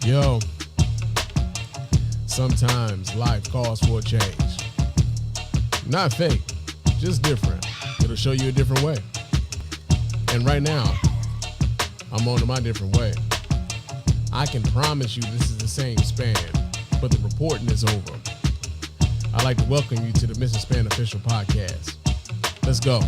Yo, sometimes life calls for a change. Not fake, just different. It'll show you a different way. And right now, I'm on to my different way. I can promise you this is the same Spann, but the reporting is over. I'd like to welcome you to the Mr. Spann official podcast. Let's go.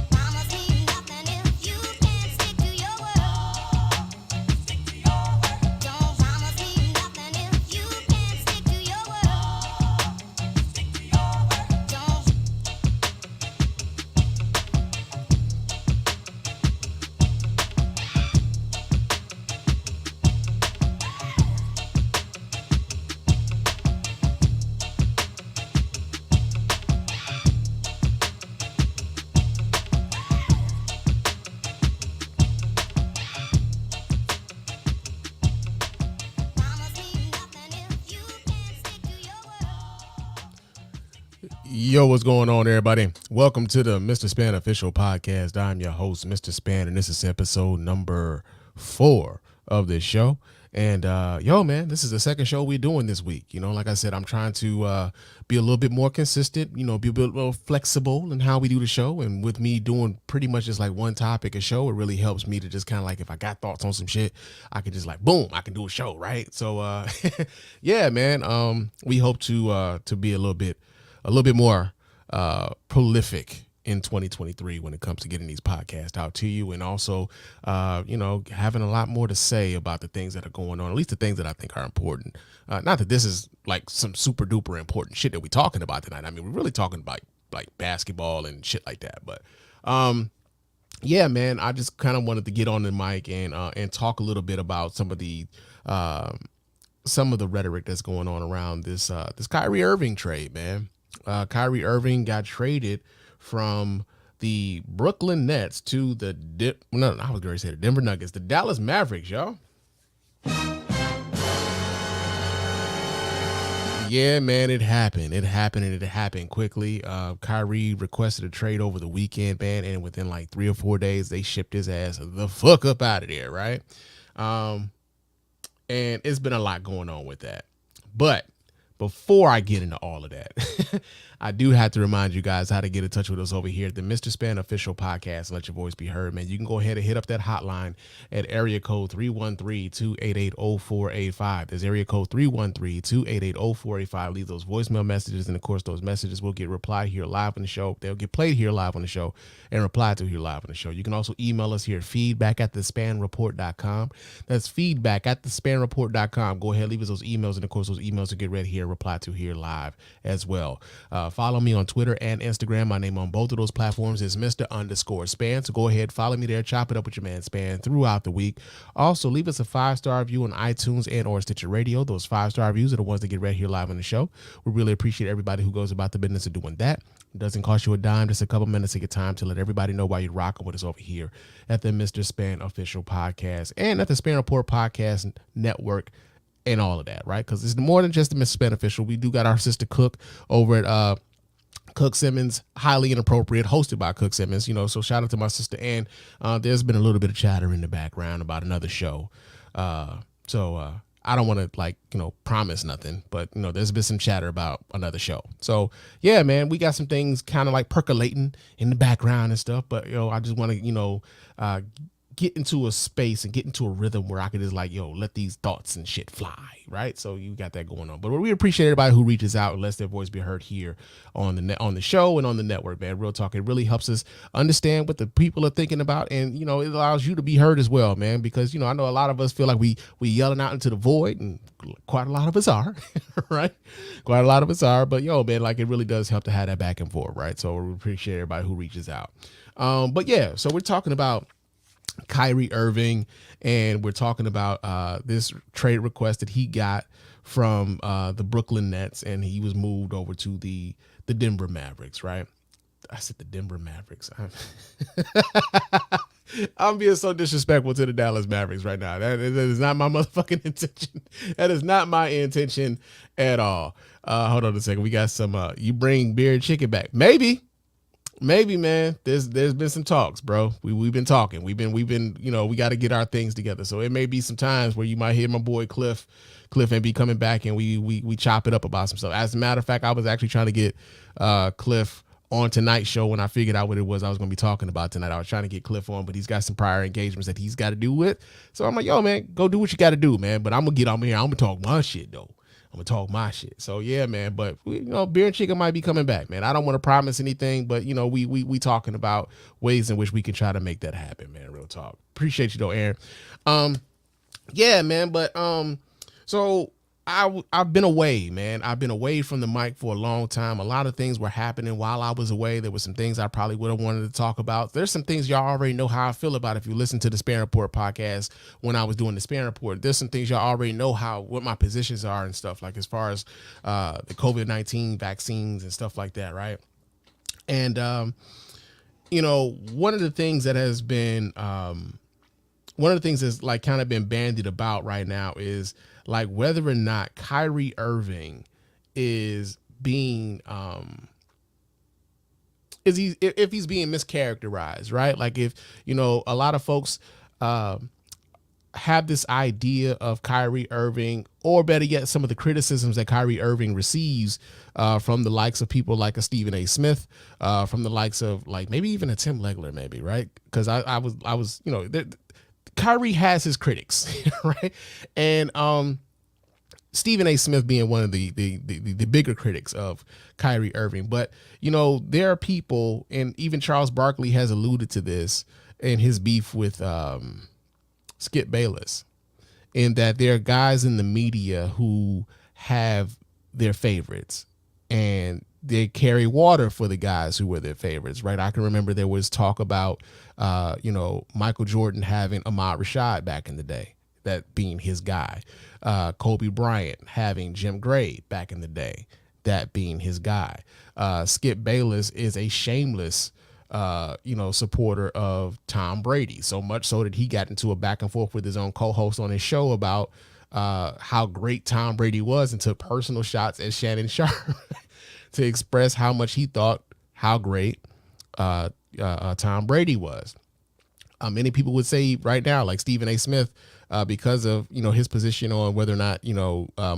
Yo, what's going on, everybody? Welcome to the Mr. Spann official podcast. I'm your host, Mr. Spann, and this is episode number 4 of this show. And yo, man, this is the second show we're doing this week. You know, like I said, I'm trying to be a little bit more consistent, you know, be a bit more flexible in how we do the show. And with me doing pretty much just like one topic a show, it really helps me to just kind of like, if I got thoughts on some shit, I can just like, boom, I can do a show, right? So yeah, man, we hope to be a little bit more prolific in 2023 when it comes to getting these podcasts out to you, and also you know, having a lot more to say about the things that are going on, at least the things that I think are important. Not that this is like some super duper important shit that we're talking about tonight. I mean, we're really talking about like basketball and shit like that. But yeah, man, I just kind of wanted to get on the mic and talk a little bit about some of the rhetoric that's going on around this Kyrie Irving trade, man. Kyrie Irving got traded from the Brooklyn Nets to the Denver Nuggets, the Dallas Mavericks, y'all. Yeah, man, it happened. It happened quickly. Kyrie requested a trade over the weekend, man, and within like 3 or 4 days, they shipped his ass the fuck up out of there, right? And it's been a lot going on with that. But before I get into all of that, I do have to remind you guys how to get in touch with us over here at the Mr. Spann official podcast. Let your voice be heard, man. You can go ahead and hit up that hotline at area code 313-288-0485. There's area code 313-288-0485. Leave those voicemail messages, and of course, those messages will get replied here live on the show. They'll get played here live on the show and replied to here live on the show. You can also email us here at feedback@thespannreport.com. That's feedback@thespannreport.com. Go ahead, leave us those emails, and of course, those emails will get read here, replied to here live as well. Follow me on Twitter and Instagram. My name on both of those platforms is Mr._Spann. So go ahead, follow me there. Chop it up with your man Spann throughout the week. Also, leave us a 5-star review on iTunes and or Stitcher Radio. Those 5-star reviews are the ones that get read here live on the show. We really appreciate everybody who goes about the business of doing that. It doesn't cost you a dime, just a couple minutes of your time to let everybody know why you're rocking with us over here at the Mr. Spann official podcast and at the Spann Report Podcast Network and all of that, right? Because it's more than just the Mr. Spann official. We do got our sister Cook over at Cook Simmons, Highly Inappropriate, hosted by Cook Simmons, you know, so shout out to my sister. And there's been a little bit of chatter in the background about another show. So I don't want to like, you know, promise nothing, but you know, there's been some chatter about another show. So yeah, man, we got some things kind of like percolating in the background and stuff, but you know, I just want to, you know, get into a space and get into a rhythm where I can just like, yo, let these thoughts and shit fly, right? So you got that going on. But we appreciate everybody who reaches out and lets their voice be heard here on the show and on the network, man. Real talk. It really helps us understand what the people are thinking about, and you know, it allows you to be heard as well, man. Because you know, I know a lot of us feel like we yelling out into the void, and quite a lot of us are, right? Quite a lot of us are. But yo, man, like it really does help to have that back and forth, right? So we appreciate everybody who reaches out. But yeah, so we're talking about Kyrie Irving, and we're talking about this trade request that he got from the Brooklyn Nets, and he was moved over to the Denver Mavericks, right? I said the Denver Mavericks. I'm being so disrespectful to the Dallas Mavericks right now. That is not my motherfucking intention. That is not my intention at all. Hold on a second. We got some, you bring beer and chicken back. Maybe. Maybe, man. There's been some talks, bro. We've been talking. We've been we got to get our things together. So it may be some times where you might hear my boy Cliff and be coming back and we chop it up about some stuff. As a matter of fact, I was actually trying to get Cliff on tonight's show when I figured out what it was I was going to be talking about tonight. I was trying to get Cliff on, but he's got some prior engagements that he's got to do with. So I'm like, yo, man, go do what you got to do, man. But I'm gonna get on here. I'm gonna talk my shit though. I'm gonna talk my shit. So yeah, man. But Beer and Chicken might be coming back, man. I don't want to promise anything, but we talking about ways in which we can try to make that happen, man. Real talk. Appreciate you though, Aaron. Yeah, man. But so I've been away, man. I've been away from the mic for a long time. A lot of things were happening while I was away. There were some things I probably would have wanted to talk about. There's some things y'all already know how I feel about. If you listen to the Spann Report podcast when I was doing the Spann Report, there's some things y'all already know what my positions are and stuff, like as far as the COVID-19 vaccines and stuff like that, right? And one of the things that has been one of the things that's like kind of been bandied about right now is like whether or not Kyrie Irving is being if he's being mischaracterized, right? Like if a lot of folks have this idea of Kyrie Irving, or better yet, some of the criticisms that Kyrie Irving receives from the likes of people like a Stephen A. Smith, from the likes of like maybe even a Tim Legler, maybe, right? Because I was Kyrie has his critics, right? And Stephen A. Smith being one of the bigger critics of Kyrie Irving. But, there are people, and even Charles Barkley has alluded to this in his beef with Skip Bayless, in that there are guys in the media who have their favorites and they carry water for the guys who were their favorites, right? I can remember there was talk about, Michael Jordan having Ahmad Rashad back in the day, that being his guy. Kobe Bryant having Jim Gray back in the day, that being his guy. Skip Bayless is a shameless, supporter of Tom Brady, so much so that he got into a back and forth with his own co-host on his show about how great Tom Brady was, and took personal shots at Shannon Sharp to express how much he thought how great Tom Brady was. Many people would say right now, like Stephen A. Smith, because of his position on whether or not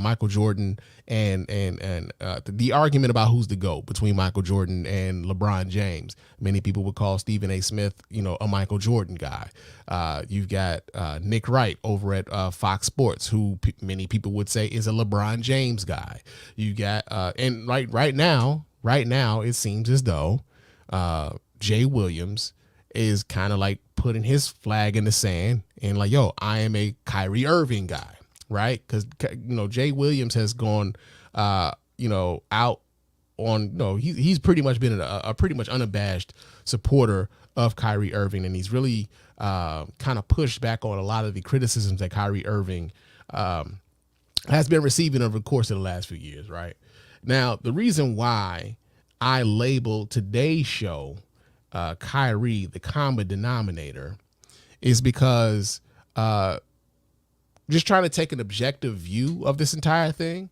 Michael Jordan and the argument about who's the GOAT between Michael Jordan and LeBron James. Many people would call Stephen A. Smith a Michael Jordan guy. You've got Nick Wright over at Fox Sports, who many people would say is a LeBron James guy. You got and right now it seems as though Jay Williams is kind of like putting his flag in the sand and like, yo, I am a Kyrie Irving guy, right? Because Jay Williams has gone out on he's pretty much been a pretty much unabashed supporter of Kyrie Irving, and he's really kind of pushed back on a lot of the criticisms that Kyrie Irving has been receiving over the course of the last few years, right? Now, the reason why I labeled today's show Kyrie the common denominator is because just trying to take an objective view of this entire thing,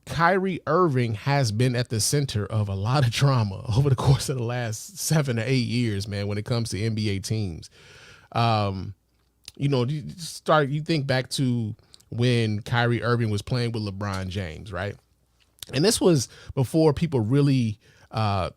Kyrie Irving has been at the center of a lot of drama over the course of the last 7 to 8 years, man, when it comes to NBA teams. You think back to when Kyrie Irving was playing with LeBron James, right? And this was before people really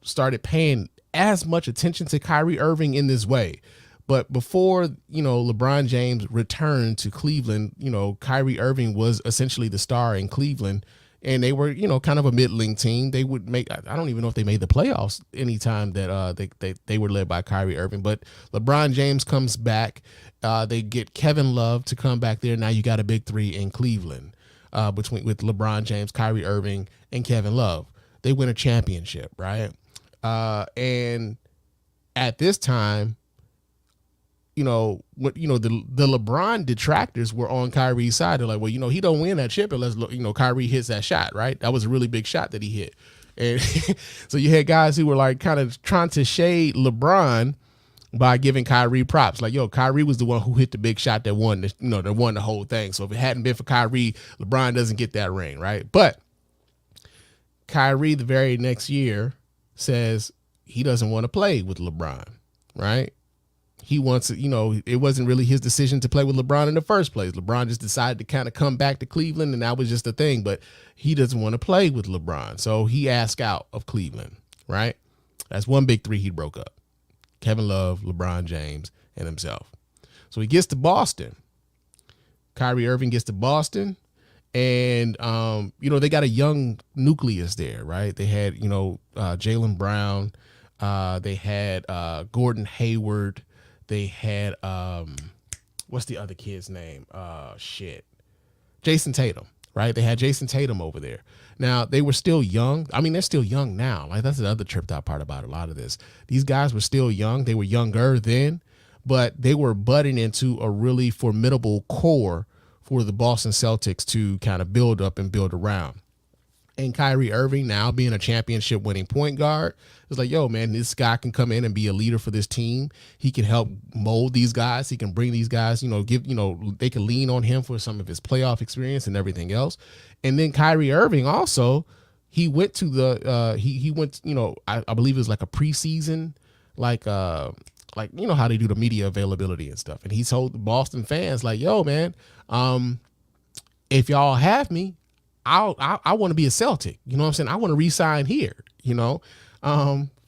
started paying as much attention to Kyrie Irving in this way. But before, LeBron James returned to Cleveland, Kyrie Irving was essentially the star in Cleveland, and they were, kind of a middling team. They would make, I don't even know if they made the playoffs anytime that they were led by Kyrie Irving. But LeBron James comes back. They get Kevin Love to come back there. Now you got a big three in Cleveland with LeBron James, Kyrie Irving, and Kevin Love. They win a championship, right? And at this time, the LeBron detractors were on Kyrie's side. They're like, well, he don't win that chip unless, Kyrie hits that shot, right? That was a really big shot that he hit. And so you had guys who were like kind of trying to shade LeBron by giving Kyrie props. Like, yo, Kyrie was the one who hit the big shot that won the whole thing. So if it hadn't been for Kyrie, LeBron doesn't get that ring, right? But Kyrie the very next year says, he doesn't want to play with LeBron, right? He wants to, it wasn't really his decision to play with LeBron in the first place. LeBron just decided to kind of come back to Cleveland, and that was just the thing. But he doesn't want to play with LeBron, so he asked out of Cleveland, right? That's one big three he broke up. Kevin Love, LeBron James, and himself. So he gets to Boston. Kyrie Irving gets to Boston, and, they got a young nucleus there, right? They had, Jaylen Brown. They had Gordon Hayward. They had, what's the other kid's name? Jason Tatum, right? They had Jason Tatum over there. Now, they were still young. I mean, they're still young now. Like, that's the other tripped out part about a lot of this. These guys were still young. They were younger then, but they were budding into a really formidable core for the Boston Celtics to kind of build up and build around. And Kyrie Irving, now being a championship winning point guard, is like, yo, man, this guy can come in and be a leader for this team. He can help mold these guys. He can bring these guys, they can lean on him for some of his playoff experience and everything else. And then Kyrie Irving also, he went to I believe it was like a preseason, like how they do the media availability and stuff. And he told the Boston fans, like, yo, man, if y'all have me, I want to be a Celtic. You know what I'm saying? I want to re-sign here,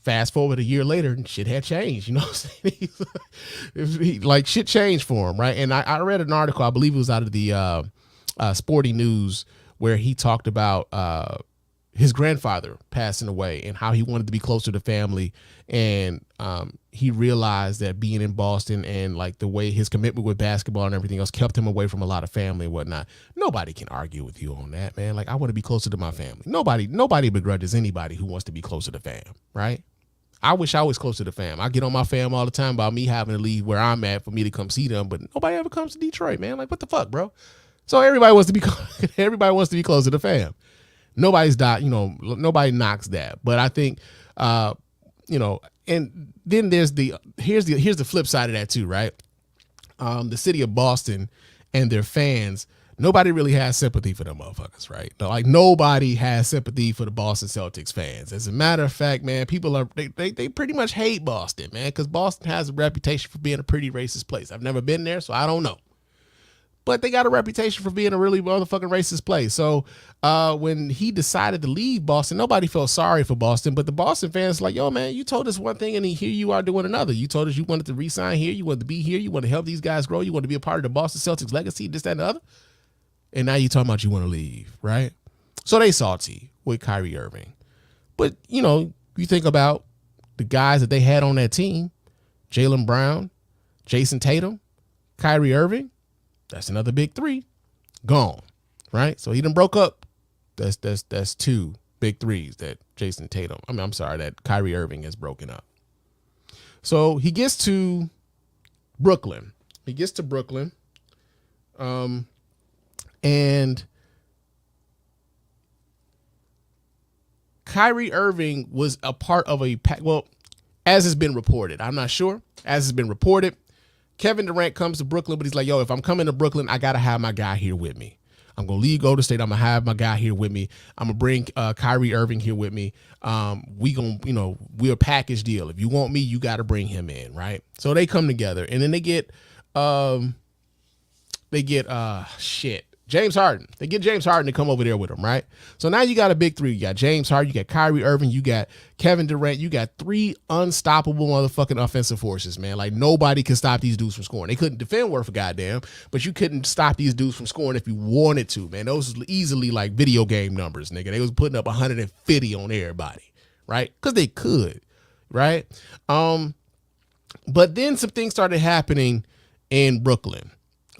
fast forward a year later and shit had changed. You know what I'm saying? Shit changed for him. Right. And I read an article, I believe it was out of the Sporting News, where he talked about his grandfather passing away and how he wanted to be closer to family. And he realized that being in Boston and like the way his commitment with basketball and everything else kept him away from a lot of family and whatnot. Nobody can argue with you on that, man. Like, I want to be closer to my family. Nobody begrudges anybody who wants to be closer to fam, right? I wish I was closer to fam. I get on my fam all the time about me having to leave where I'm at for me to come see them, but nobody ever comes to Detroit, man. Like, what the fuck, bro? So everybody wants to be closer to fam. Nobody knocks that. But I think, and then here's the flip side of that too, right? The city of Boston and their fans, nobody really has sympathy for them motherfuckers, right? Like, nobody has sympathy for the Boston Celtics fans. As a matter of fact, man, people they pretty much hate Boston, man, because Boston has a reputation for being a pretty racist place. I've never been there, so I don't know. But they got a reputation for being a really motherfucking racist place. So when he decided to leave Boston, nobody felt sorry for Boston. But the Boston fans like, yo, man, you told us one thing and here you are doing another. You told us you wanted to re-sign here. You wanted to be here. You want to help these guys grow. You want to be a part of the Boston Celtics legacy, this, that, and the other. And now you're talking about you want to leave, right? So they salty with Kyrie Irving. But, you think about the guys that they had on that team, Jaylen Brown, Jason Tatum, Kyrie Irving. That's another big three gone, right? So he done broke up. That's two big threes that that Kyrie Irving has broken up. So he gets to Brooklyn. And Kyrie Irving was a part of as has been reported. I'm not sure. As has been reported, Kevin Durant comes to Brooklyn, but he's like, yo, if I'm coming to Brooklyn, I got to have my guy here with me. I'm going to leave Golden State. I'm going to have my guy here with me. I'm going to bring Kyrie Irving here with me. We're a package deal. If you want me, you got to bring him in, right? So they come together, and then they get James Harden. They get James Harden to come over there with them, right? So now you got a big three. You got James Harden, you got Kyrie Irving, you got Kevin Durant, you got three unstoppable motherfucking offensive forces, man. Like, nobody can stop these dudes from scoring. They couldn't defend worth a goddamn, but you couldn't stop these dudes from scoring if you wanted to, man. Those was easily like video game numbers, nigga. They was putting up 150 on everybody, right? Because they could, right? But then some things started happening in Brooklyn.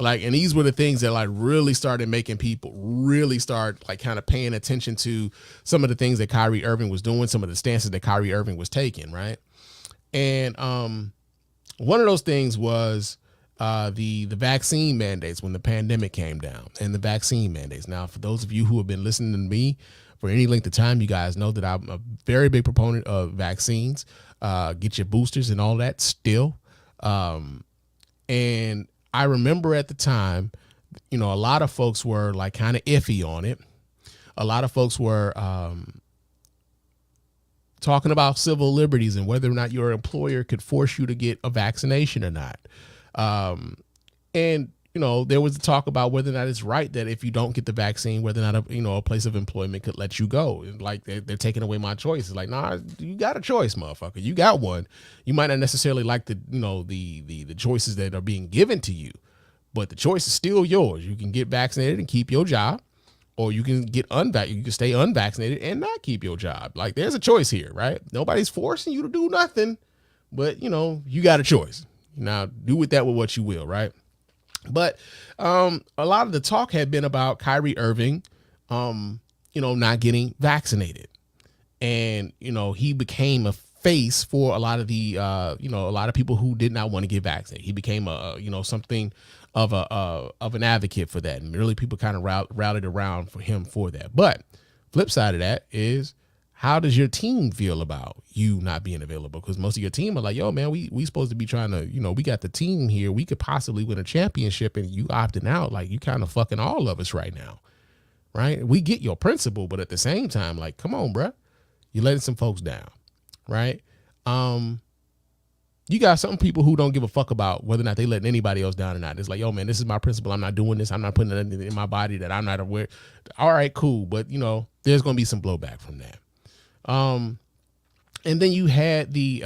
And these were the things that really started making people really start kind of paying attention to some of the things that Kyrie Irving was doing, some of the stances that Kyrie Irving was taking, right? And one of those things was the vaccine mandates when the pandemic came down, and the vaccine mandates. Now, for those of you who have been listening to me for any length of time, you guys know that I'm a very big proponent of vaccines. Get your boosters and all that still. And I remember at the time, a lot of folks were kind of iffy on it. A lot of folks were talking about civil liberties and whether or not your employer could force you to get a vaccination or not. And there was talk about whether or not it's right that if you don't get the vaccine, whether or not a place of employment could let you go. Like they're taking away my choice. It's like, nah, you got a choice, motherfucker. You got one. You might not necessarily like the choices that are being given to you, but the choice is still yours. You can get vaccinated and keep your job, or you can you can stay unvaccinated and not keep your job. Like there's a choice here, right? Nobody's forcing you to do nothing, but you got a choice. Now do with that with what you will, right? But a lot of the talk had been about Kyrie Irving, not getting vaccinated. And, he became a face for a lot of the, a lot of people who did not want to get vaccinated. He became something of an advocate for that. And really people kind of rallied around for him for that. But flip side of that is, how does your team feel about you not being available? Because most of your team are like, yo, man, we supposed to be trying to, we got the team here. We could possibly win a championship, and you opting out. Like, you kind of fucking all of us right now, right? We get your principle, but at the same time, like, come on, bruh. You're letting some folks down, right? You got some people who don't give a fuck about whether or not they letting anybody else down or not. It's like, yo, man, this is my principle. I'm not doing this. I'm not putting anything in my body that I'm not aware. All right, cool. But, there's going to be some blowback from that. And then you had the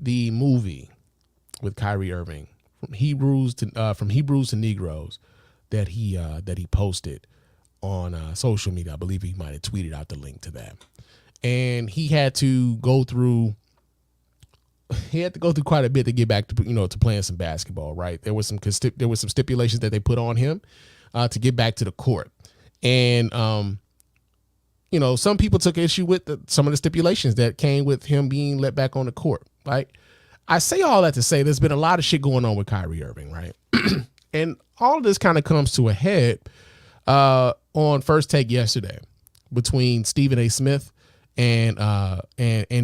movie with Kyrie Irving from Hebrews to Negroes that he posted on social media. I believe he might have tweeted out the link to that, and he had to go through quite a bit to get back to to playing some basketball. Right, there was some stipulations that they put on him to get back to the court. And, some people took issue with some of the stipulations that came with him being let back on the court. Right. I say all that to say there's been a lot of shit going on with Kyrie Irving. Right. And all of this kind of comes to a head on First Take yesterday between Stephen A. Smith and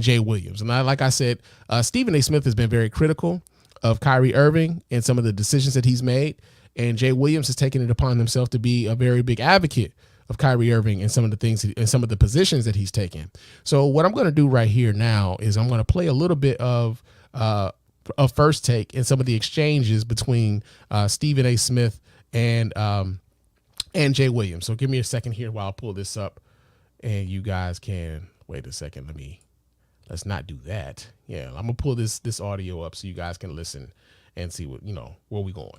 Jay Williams. And like I said, Stephen A. Smith has been very critical of Kyrie Irving and some of the decisions that he's made. And Jay Williams has taken it upon himself to be a very big advocate of Kyrie Irving and some of the things and some of the positions that he's taken. So what I'm going to do right here now is I'm going to play a little bit of First Take and some of the exchanges between Stephen A. Smith and Jay Williams. So give me a second here while I pull this up, and you guys can wait a second. Let's not do that. Yeah, I'm gonna pull this audio up so you guys can listen and see what where we going.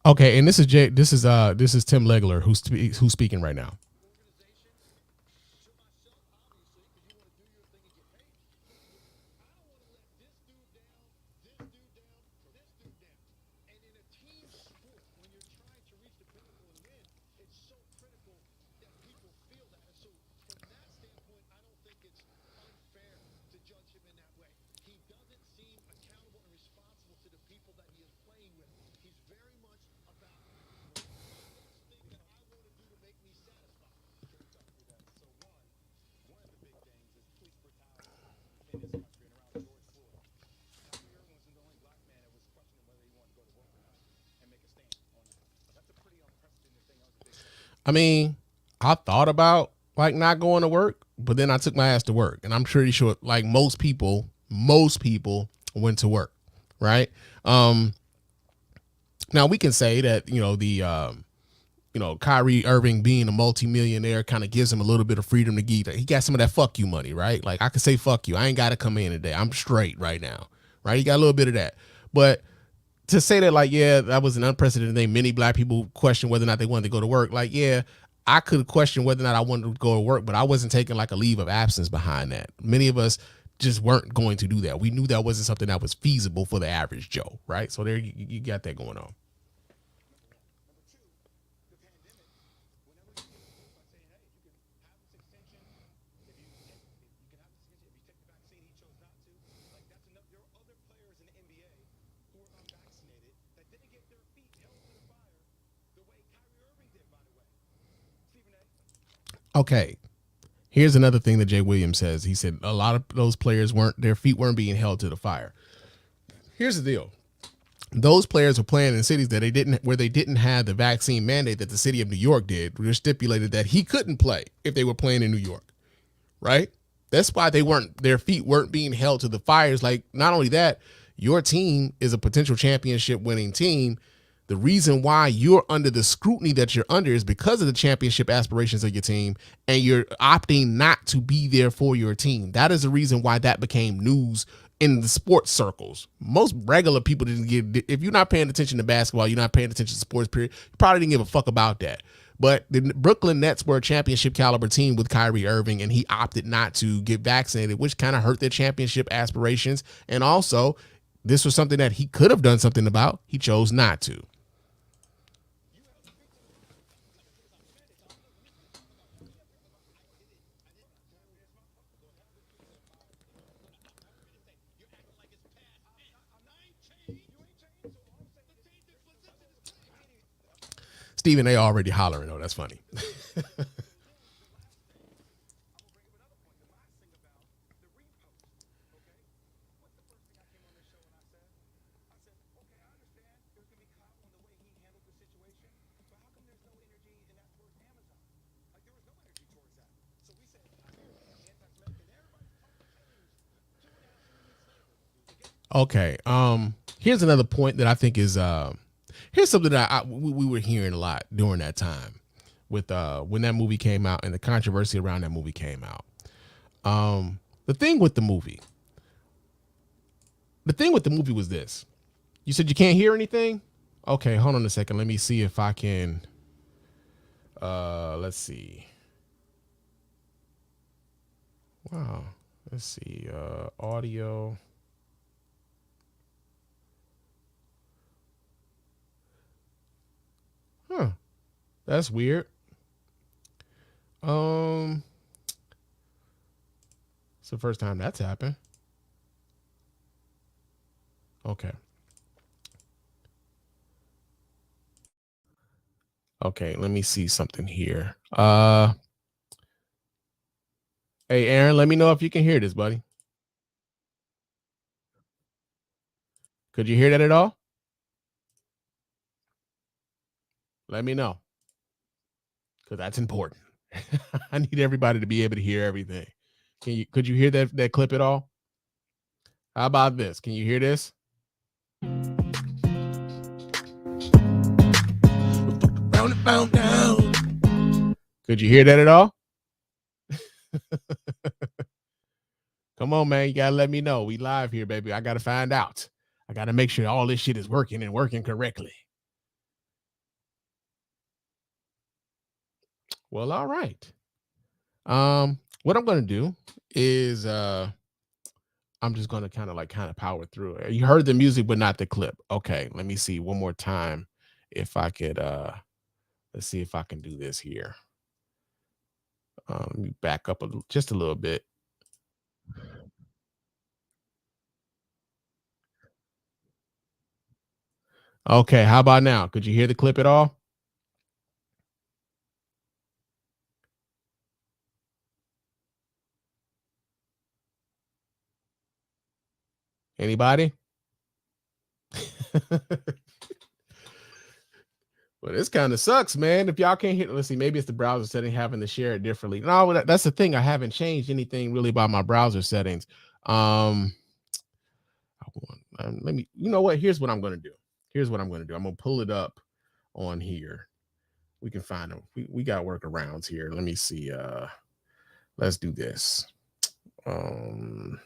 Okay, and this is Tim Legler who's speaking right now. I mean, I thought about like not going to work, but then I took my ass to work, and I'm pretty sure like most people went to work, right? Now we can say that Kyrie Irving being a multimillionaire kind of gives him a little bit of freedom to give. He got some of that fuck you money, right? Like I could say fuck you. I ain't got to come in today. I'm straight right now, right? He got a little bit of that, but to say that like, yeah, that was an unprecedented thing. Many black people question whether or not they wanted to go to work. Like, yeah, I could question whether or not I wanted to go to work, but I wasn't taking like a leave of absence behind that. Many of us just weren't going to do that. We knew that wasn't something that was feasible for the average Joe, right? So there you got that going on. Okay, Here's another thing that Jay Williams says. He said a lot of those players their feet weren't being held to the fire. Here's the deal. Those players were playing in cities that they didn't have the vaccine mandate that the city of New York did. Which stipulated that he couldn't play if they were playing in New York, right? That's why their feet weren't being held to the fires. Like, not only that, your team is a potential championship winning team. The reason why you're under the scrutiny that you're under is because of the championship aspirations of your team, and you're opting not to be there for your team. That is the reason why that became news in the sports circles. Most regular people didn't get, if you're not paying attention to basketball, you're not paying attention to sports, period, you probably didn't give a fuck about that. But the Brooklyn Nets were a championship caliber team with Kyrie Irving, and he opted not to get vaccinated, which kind of hurt their championship aspirations. And also, this was something that he could have done something about. He chose not to. Stephen A. already hollering, though. That's funny. Okay. Here's another point that I think is here's something that we were hearing a lot during that time with when that movie came out and the controversy around that movie came out. The thing with the movie was this. You said you can't hear anything? Okay, hold on a second. Let me see if I can let's see. Wow. Let's see. Audio. Huh. That's weird. It's the first time that's happened. Okay. Okay, let me see something here. Hey Aaron, let me know if you can hear this, buddy. Could you hear that at all? Let me know. Because that's important. I need everybody to be able to hear everything. Could you hear that clip at all? How about this? Can you hear this? Could you hear that at all? Come on, man. You gotta let me know. We live here, baby. I gotta find out. I gotta make sure all this shit is working and working correctly. Well, all right. What I'm gonna do is I'm just gonna kind of power through it. You heard the music, but not the clip. Okay, let me see one more time if I could let's see if I can do this here. Let me back up just a little bit. Okay, how about now? Could you hear the clip at all? Anybody? Well, this kind of sucks, man. If y'all can't hear, let's see, maybe it's the browser setting having to share it differently. No, that's the thing. I haven't changed anything really about my browser settings. Let me, you know what? Here's what I'm going to do. I'm going to pull it up on here. We can find them. We got workarounds here. Let me see. Let's do this. Um,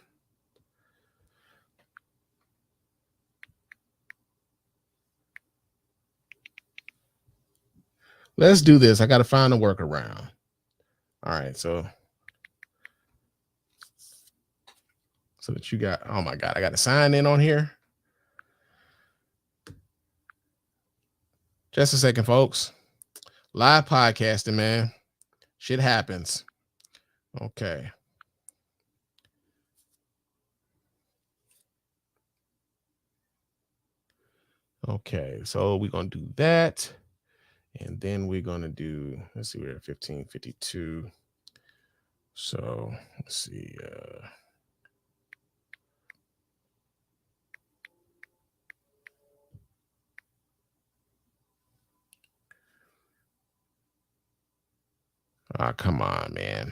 let's do this. I got to find a workaround. All right. So that you got, oh my God, I got to sign in on here. Just a second, folks. Live podcasting, man. Shit happens. Okay. Okay, so we're gonna do that, and then we're gonna do. Let's see, we're at 15:52. So let's see. Come on, man.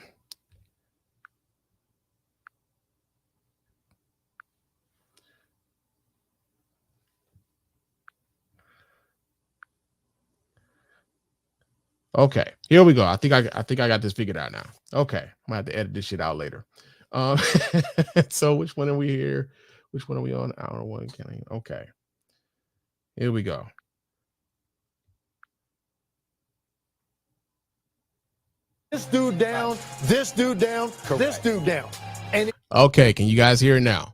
Okay, here we go. I think I got this figured out now. Okay, I'm gonna have to edit this shit out later. Um, so which one are we here? Which one are we on? Hour one. Okay, here we go. This dude down, this dude down, correct. This dude down. And okay, can you guys hear it now?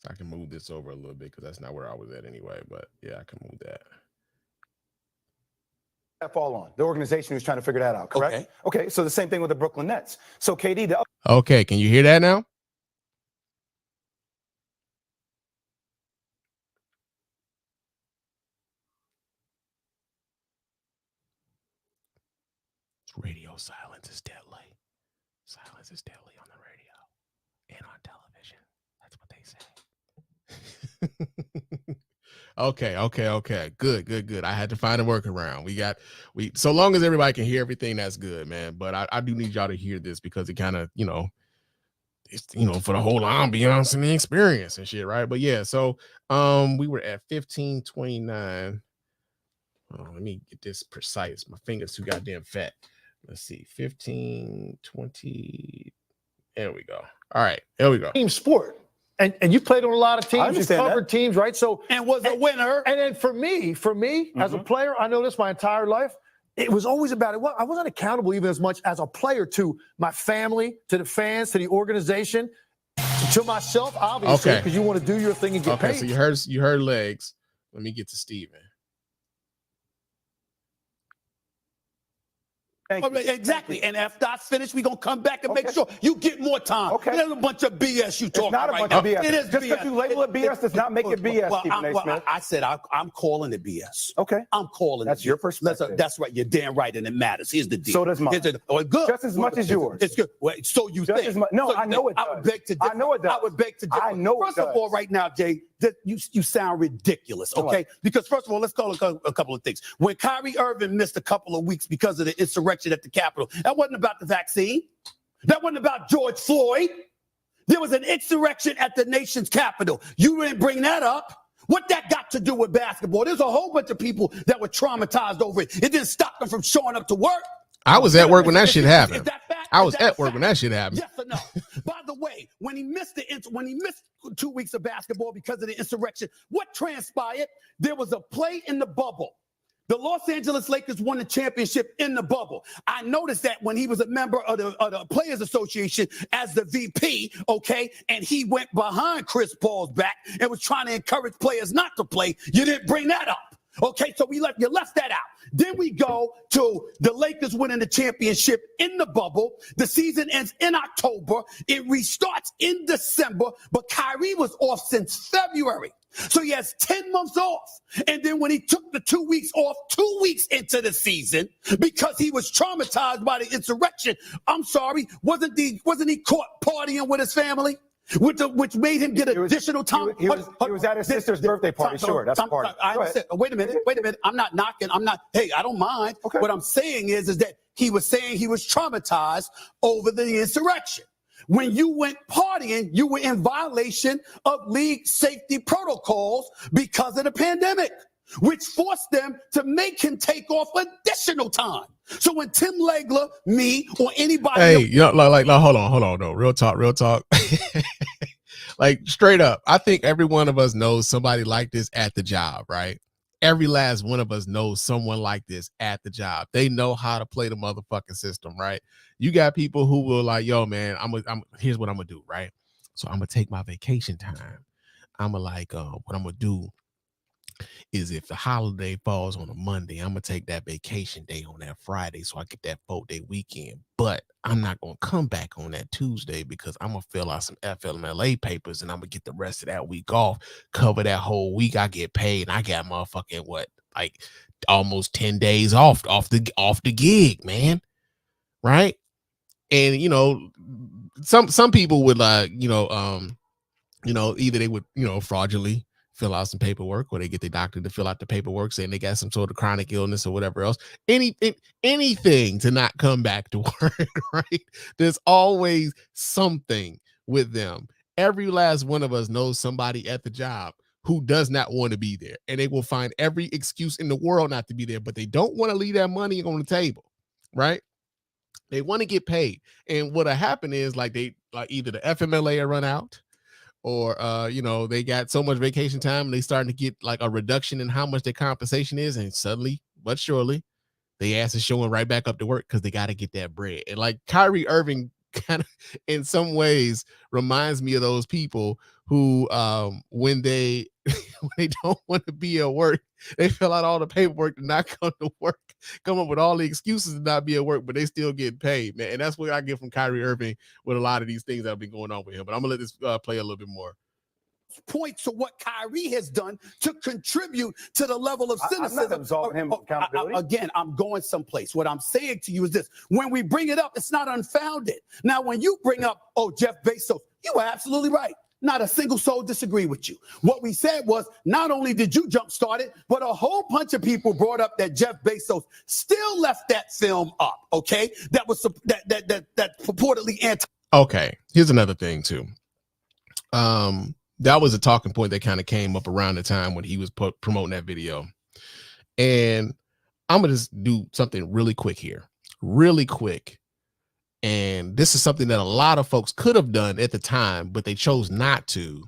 I can move this over a little bit because that's not where I was at anyway. But yeah, I can move that. That fall on the organization who's trying to figure that out, correct? Okay. So the same thing with the Brooklyn Nets. So KD, okay, can you hear that now? Radio silence is deadly. Silence is deadly on the radio and on television. That's what they say. Okay. Good. I had to find a workaround. So long as everybody can hear everything, that's good, man. But I do need y'all to hear this because it kind of, it's, for the whole ambiance and the experience and shit, right? But yeah, so we were at 1529. Oh, let me get this precise. My fingers too goddamn fat. Let's see, 15, 20. There we go. All right, here we go. Team sport. And you played on a lot of teams. You covered teams, right? So and was a winner. And then for me, as a player, I know this my entire life. It was always about it. Well, I wasn't accountable even as much as a player to my family, to the fans, to the organization, to myself, obviously, because you want to do your thing and get paid. So you heard legs. Let me get to Steven. Exactly. And after I finish, we're going to come back and make sure you get more time. Okay. There's a bunch of BS you talking about. It's not a bunch of BS. It is Just because you label it BS does not make it BS, Stephen A. Smith. I said I'm calling it BS. Okay. I'm calling That's it your perspective. That's right. You're damn right, and it matters. Here's the deal. So does mine. Good. Just as much as yours. It's good. Well, so you Just think. As much, no, so I know it does. I would beg to differ. I know it does. I would beg to differ. I know First of all, right now, Jay, you sound ridiculous, okay? Because first of all, let's call a couple of things. When Kyrie Irving missed a couple of weeks because of the insurrection at the Capitol, that wasn't about the vaccine. That wasn't about George Floyd. There was an insurrection at the nation's capital. You didn't bring that up. What that got to do with basketball? There's a whole bunch of people that were traumatized over it. It didn't stop them from showing up to work. I was at work when that shit happened. I was at work when that shit happened. Yes or no? By the way, when he missed 2 weeks of basketball because of the insurrection, what transpired? There was a play in the bubble. The Los Angeles Lakers won the championship in the bubble. I noticed that when he was a member of the Players Association as the VP, okay, and he went behind Chris Paul's back and was trying to encourage players not to play. You didn't bring that up. Okay, so you left that out. Then we go to the Lakers winning the championship in the bubble. The season ends in October. It restarts in December, but Kyrie was off since February. So he has 10 months off. And then when he took the 2 weeks off, 2 weeks into the season, because he was traumatized by the insurrection, I'm sorry, wasn't he caught partying with his family? Which made him get additional time. He was at his sister's birthday party. Sure, that's part of it. I understand. Wait a minute. I'm not knocking. Hey, I don't mind. Okay. What I'm saying is that he was saying he was traumatized over the insurrection. When you went partying, you were in violation of league safety protocols because of the pandemic, which forced them to make him take off additional time. So when Tim Legler, me, or anybody, hey, like hold on, no, real talk. Like straight up, I think every one of us knows somebody like this at the job, right? Every last one of us knows someone like this at the job. They know how to play the motherfucking system, right? You got people who will like, yo, man, here's what I'm gonna do, right? So I'm gonna take my vacation time. I'm gonna what I'm gonna do is if the holiday falls on a Monday, I'm gonna take that vacation day on that Friday so I get that 4-day weekend. But I'm not gonna come back on that Tuesday because I'm gonna fill out some FLMLA papers and I'm gonna get the rest of that week off, cover that whole week. I get paid and I got motherfucking like almost 10 days off the gig, man. Right. And some people would either they would, fraudulently fill out some paperwork, or they get the doctor to fill out the paperwork saying they got some sort of chronic illness or whatever else. Anything to not come back to work, right? There's always something with them. Every last one of us knows somebody at the job who does not want to be there, and they will find every excuse in the world not to be there, but they don't want to leave that money on the table, right? They want to get paid. And what'll happen is either the FMLA will run out, or they got so much vacation time and they starting to get like a reduction in how much their compensation is, and suddenly but surely they ass is showing right back up to work because they got to get that bread. And like Kyrie Irving kind of in some ways reminds me of those people who when they when they don't want to be at work, they fill out all the paperwork to not come to work, come up with all the excuses to not be at work, but they still get paid, man. And that's what I get from Kyrie Irving with a lot of these things that have been going on with him. But I'm gonna let this play a little bit more. Point to what Kyrie has done to contribute to the level of cynicism. I'm not absolving him of accountability. Again, I'm going someplace. What I'm saying to you is this: when we bring it up, it's not unfounded. Now, when you bring up, Jeff Bezos, you are absolutely right. Not a single soul disagree with you. What we said was, not only did you jumpstart it, but a whole bunch of people brought up that Jeff Bezos still left that film up. Okay, that was that purportedly anti. Okay, here's another thing too. That was a talking point that kind of came up around the time when he was promoting that video. And I'm going to just do something really quick here. Really quick. And this is something that a lot of folks could have done at the time, but they chose not to.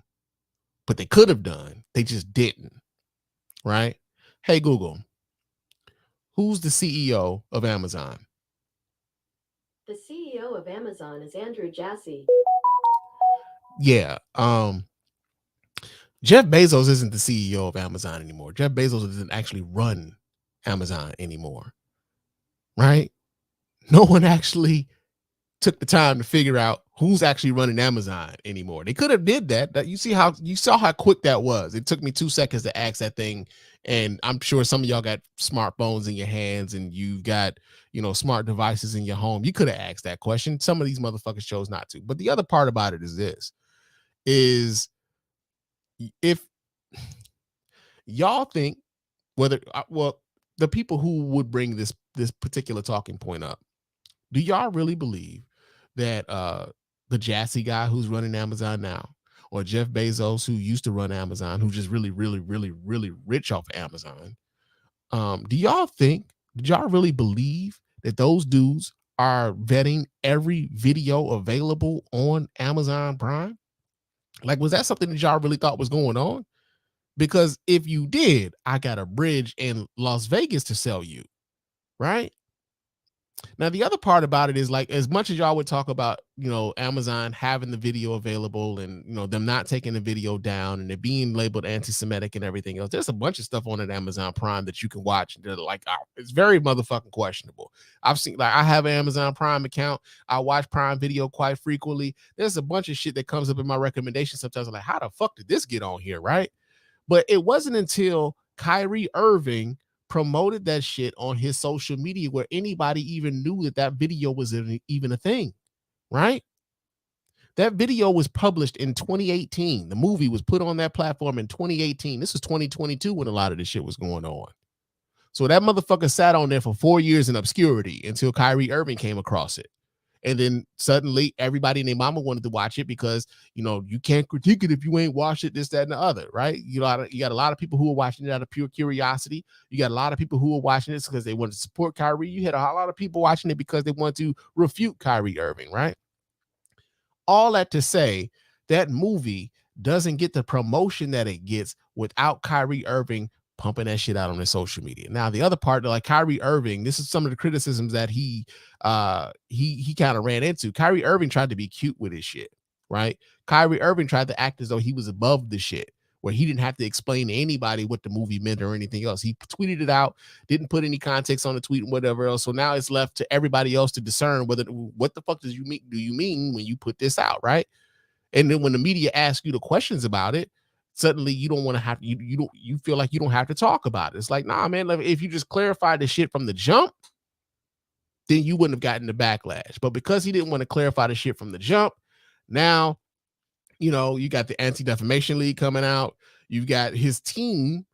But they could have done. They just didn't. Right? Hey, Google, who's the CEO of Amazon? The CEO of Amazon is Andrew Jassy. Yeah. Jeff Bezos isn't the CEO of Amazon anymore. Jeff Bezos doesn't actually run Amazon anymore, right? No one actually took the time to figure out who's actually running Amazon anymore. They could have did that. You saw how quick that was. It took me 2 seconds to ask that thing, and I'm sure some of y'all got smartphones in your hands and you've got smart devices in your home. You could have asked that question. Some of these motherfuckers chose not to. But the other part about it is this: is if y'all think the people who would bring this particular talking point up, do y'all really believe that the Jassy guy who's running Amazon now, or Jeff Bezos who used to run Amazon, who's just really, really, really, really rich off of Amazon, did y'all really believe that those dudes are vetting every video available on Amazon Prime? Like, was that something that y'all really thought was going on? Because if you did, I got a bridge in Las Vegas to sell you, right? Now, the other part about it is, like, as much as y'all would talk about, Amazon having the video available and, them not taking the video down and it being labeled anti-Semitic and everything else, there's a bunch of stuff on at Amazon Prime that you can watch that are like, it's very motherfucking questionable. I've seen, like, I have an Amazon Prime account. I watch Prime Video quite frequently. There's a bunch of shit that comes up in my recommendations. Sometimes I'm like, how the fuck did this get on here, right? But it wasn't until Kyrie Irving promoted that shit on his social media where anybody even knew that video was even a thing, right? That video was published in 2018. The movie was put on that platform in 2018. This was 2022 when a lot of this shit was going on. So that motherfucker sat on there for 4 years in obscurity until Kyrie Irving came across it. And then suddenly everybody and their mama wanted to watch it because, you can't critique it if you ain't watched it, this, that, and the other, right? You got a lot of people who are watching it out of pure curiosity. You got a lot of people who are watching this because they want to support Kyrie. You had a lot of people watching it because they want to refute Kyrie Irving, right? All that to say, that movie doesn't get the promotion that it gets without Kyrie Irving pumping that shit out on his social media. Now, the other part, like Kyrie Irving, this is some of the criticisms that he kind of ran into. Kyrie Irving tried to be cute with his shit, right? Kyrie Irving tried to act as though he was above the shit, where he didn't have to explain to anybody what the movie meant or anything else. He tweeted it out, didn't put any context on the tweet and whatever else. So now it's left to everybody else to discern what the fuck do you mean when you put this out, right? And then when the media asks you the questions about it, suddenly you don't want to have you feel like you don't have to talk about it. It's like, nah, man, if you just clarified the shit from the jump, then you wouldn't have gotten the backlash. But because he didn't want to clarify the shit from the jump, now, you got the Anti-Defamation League coming out. You've got his team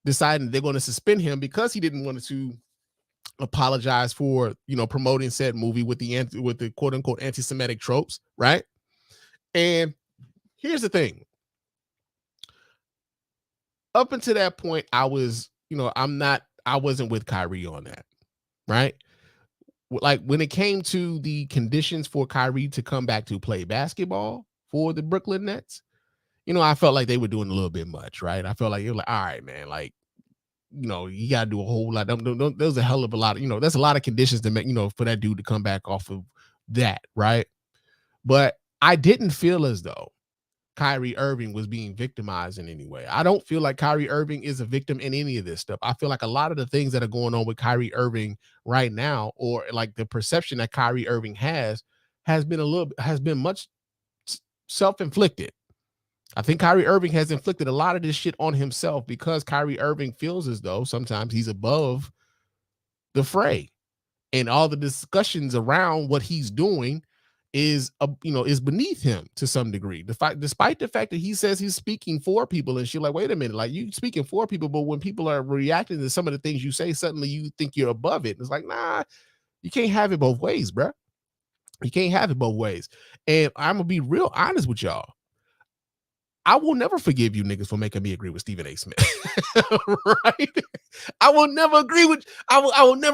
deciding they're going to suspend him because he didn't want to apologize for, promoting said movie with the quote unquote anti-Semitic tropes, right? And here's the thing. Up until that point, I wasn't with Kyrie on that, right? Like when it came to the conditions for Kyrie to come back to play basketball for the Brooklyn Nets, I felt like they were doing a little bit much, right? I felt like you're like, all right, man, like, you got to do a whole lot. There's a hell of a lot of, there's a lot of conditions to make, for that dude to come back off of that, right? But I didn't feel as though Kyrie Irving was being victimized in any way. I don't feel like Kyrie Irving is a victim in any of this stuff. I feel like a lot of the things that are going on with Kyrie Irving right now, or like the perception that Kyrie Irving has been much self-inflicted. I think Kyrie Irving has inflicted a lot of this shit on himself because Kyrie Irving feels as though sometimes he's above the fray, and all the discussions around what he's doing is beneath him to some degree. Despite the fact that he says he's speaking for people, and she's like, wait a minute, like you speaking for people, but when people are reacting to some of the things you say, suddenly you think you're above it. It's like, nah, you can't have it both ways, bro. You can't have it both ways. And I'm gonna be real honest with y'all. I will never forgive you niggas for making me agree with Stephen A. Smith. Right? I will never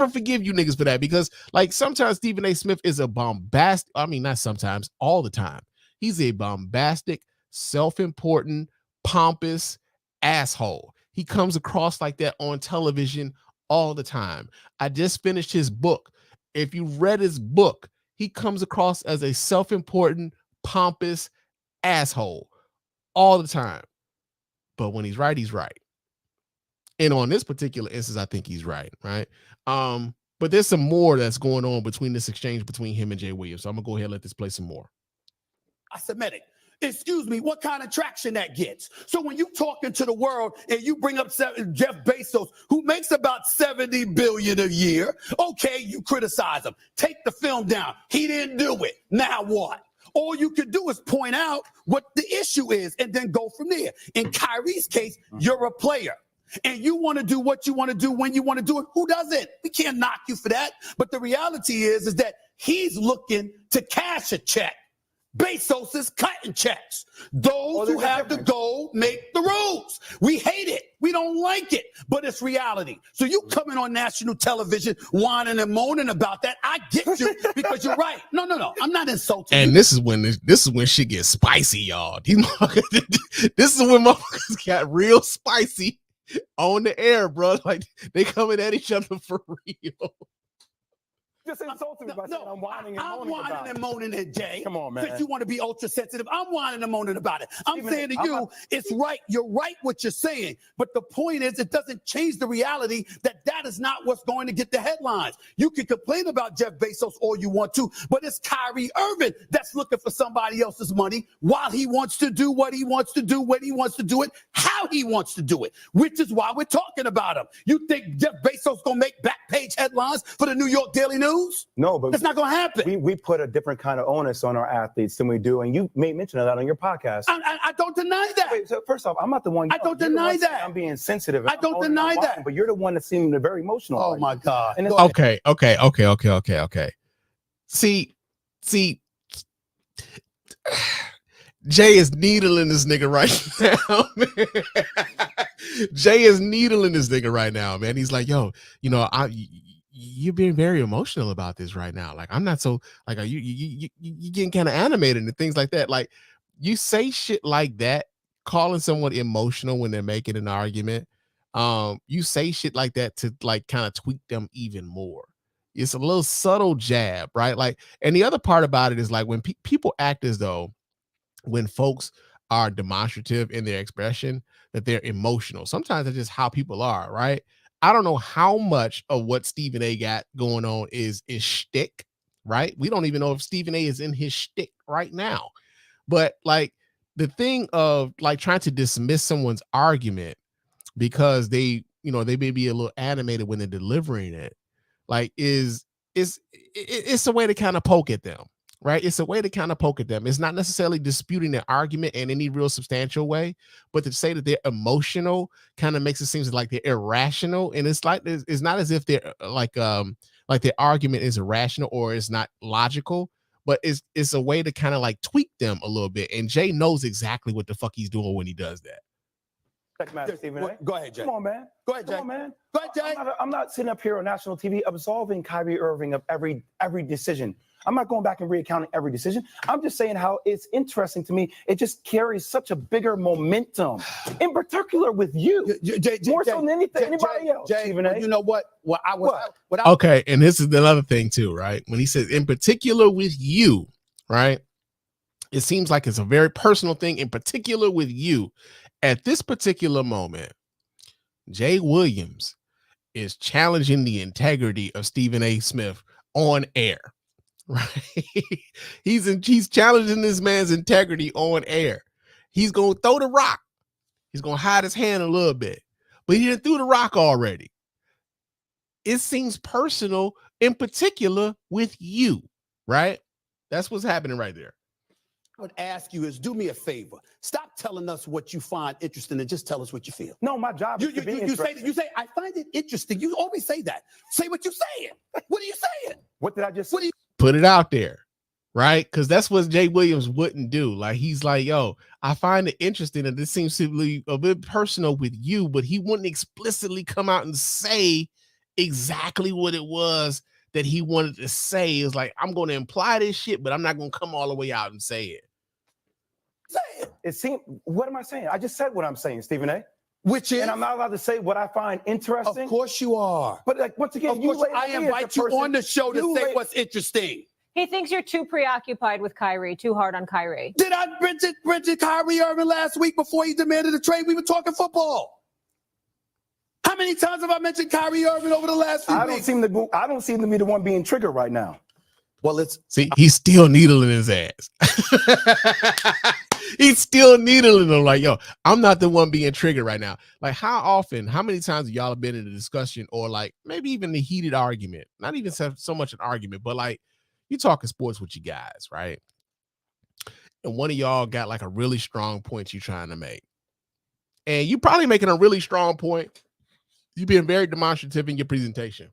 forgive you niggas for that, because like sometimes Stephen A. Smith is a bombastic, not sometimes, all the time. He's a bombastic, self-important, pompous asshole. He comes across like that on television all the time. I just finished his book. If you read his book, he comes across as a self-important, pompous asshole all the time. But when he's right, he's right. And on this particular instance, I think he's right. But there's some more that's going on between this exchange between him and Jay Williams. So I'm gonna go ahead and let this play some more. Semitic. Excuse me, what kind of traction that gets? So when you talking to the world and you bring up Jeff Bezos, who makes about $70 billion a year, okay, you criticize him. Take the film down. He didn't do it. Now what? All you can do is point out what the issue is and then go from there. In Kyrie's case, you're a player. And you want to do what you want to do when you want to do it. Who doesn't? We can't knock you for that. But the reality is that he's looking to cash a check. Bezos is cutting checks. Those who have the gold make the rules. We hate it. We don't like it, but it's reality. So you coming on national television whining and moaning about that, I get you, because you're right. No. I'm not insulting you. And this is when shit gets spicy, y'all. This is when motherfuckers got real spicy on the air, bro. Like they coming at each other for real. Just insulting me by saying I'm whining and moaning at Jay. Come on, man. Since you want to be ultra sensitive, I'm whining and moaning about it. I'm saying to you, it's right. You're right what you're saying. But the point is, it doesn't change the reality that is not what's going to get the headlines. You can complain about Jeff Bezos all you want to, but it's Kyrie Irving that's looking for somebody else's money while he wants to do what he wants to do, when he wants to do it, how he wants to do it, which is why we're talking about him. You think Jeff Bezos going to make back page headlines for the New York Daily News? No, but that's not going to happen. We put a different kind of onus on our athletes than we do, and you made mention of that on your podcast. I don't deny that. Wait, so first off, I'm not the one. I don't deny that. I'm being sensitive. I don't deny that. But you're the one that seemed very emotional. Oh my God. And okay. See, Jay is needling this nigga right now, man. Jay is needling this nigga right now, man. He's like, yo, you're being very emotional about this right now. Like, I'm not so like, you getting kind of animated and things like that. Like, you say shit like that, calling someone emotional when they're making an argument. You say shit like that to like kind of tweak them even more. It's a little subtle jab, right? Like, and the other part about it is like when people act as though when folks are demonstrative in their expression that they're emotional. Sometimes that's just how people are, right? I don't know how much of what Stephen A got going on is shtick, right? We don't even know if Stephen A is in his shtick right now. But like the thing of like trying to dismiss someone's argument because they, they may be a little animated when they're delivering it, like it's a way to kind of poke at them, right? It's a way to kind of poke at them. It's not necessarily disputing their argument in any real substantial way, but to say that they're emotional kind of makes it seem like they're irrational. And it's like it's not as if they're like their argument is irrational or it's not logical, but it's a way to kind of like tweak them a little bit. And Jay knows exactly what the fuck he's doing when he does that. Go ahead, Jay. Come on, man. Go ahead, Jay. Come on, man. Go ahead, Jay. I'm not sitting up here on national TV absolving Kyrie Irving of every decision. I'm not going back and reaccounting every decision. I'm just saying how it's interesting to me. It just carries such a bigger momentum, in particular with you, more so than anybody else. Jay, you know what? Okay, and this is another thing too, right? When he says in particular with you, right? It seems like it's a very personal thing, in particular with you. At this particular moment, Jay Williams is challenging the integrity of Stephen A. Smith on air, right? He's challenging this man's integrity on air. He's going to throw the rock. He's going to hide his hand a little bit, but he didn't throw the rock already. It seems personal, in particular with you, right? That's what's happening right there. I would ask you is do me a favor. Stop telling us what you find interesting and just tell us what you feel. No, my job is to be interesting. You say, I find it interesting. You always say that. Say what you're saying. What are you saying? What did I just say? Put it out there, right? Because that's what Jay Williams wouldn't do. Like, he's like, yo, I find it interesting and this seems to be a bit personal with you, but he wouldn't explicitly come out and say exactly what it was that he wanted to say. Is like, I'm going to imply this shit, but I'm not going to come all the way out and say it. It seems. What am I saying? I just said what I'm saying, Stephen A. Which is, and I'm not allowed to say what I find interesting. Of course you are. But like once again, I invite you on the show to say what's interesting. He thinks you're too preoccupied with Kyrie, too hard on Kyrie. Did I mention Kyrie Irving last week before he demanded a trade? We were talking football. How many times have I mentioned Kyrie Irving over the last few weeks? I don't seem to be the one being triggered right now. Well, he's still needling his ass. He's still needling him. Like, yo, I'm not the one being triggered right now. Like, how many times have y'all have been in a discussion or like maybe even a heated argument? Not even so much an argument, but like you talking sports with you guys, right? And one of y'all got like a really strong point you're trying to make. And you probably making a really strong point. You're being very demonstrative in your presentation.